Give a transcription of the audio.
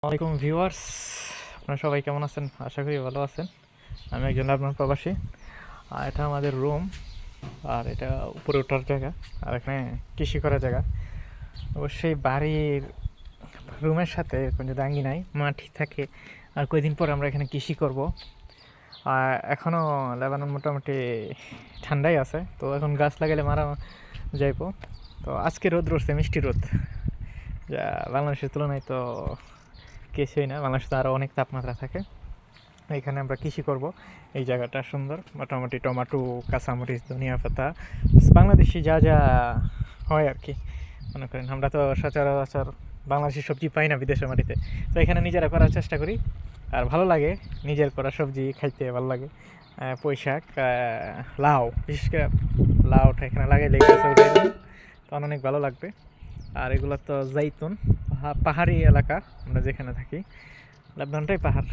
আসসালামাইকুম ভিউয়ার্স, আপনারা সবাই কেমন আছেন? আশা করি ভালো আছেন। আমি একজন লেবানন প্রবাসী। আর এটা আমাদের রুম, আর এটা উপরে ওঠার জায়গা, আর এখানে কৃষি করার জায়গা। অবশ্যই বাড়ির রুমের সাথে এরকম যদি আঙ্গিনায় মাটি থাকে, আর কয়েকদিন পর আমরা এখানে কৃষি করব। আর এখনও লেবানন মোটামুটি ঠান্ডাই আছে, তো এখন গাছ লাগালে মারা যাইব। তো আজকে রোদ রয়েছে, মিষ্টি রোদ, যা বাংলাদেশের তুলনায় তো কিছুই না। বাংলাদেশে তো আরও অনেক তাপমাত্রা থাকে। এখানে আমরা কৃষি করব। এই জায়গাটা সুন্দর, মোটামুটি টমেটো, কাঁচামরিচ, ধনিয়া পাতা, বাংলাদেশি যা যা হয় আর কি। মনে করেন আমরা তো সচরাচর বাংলাদেশি সবজি পাই না বিদেশের মাটিতে, তো এখানে নিজেরা করার চেষ্টা করি। আর ভালো লাগে, নিজের করা সবজি খাইতে ভালো লাগে। পুঁই শাক, লাউ, বিশেষ করে লাউটা এখানে লাগাইলে গাছে উঠে যায়, তখন অনেক ভালো লাগবে। আর এগুলো তো জাইতুন, পাহাড়ি এলাকা আমরা যেখানে থাকি, লেবাননটাই পাহাড়।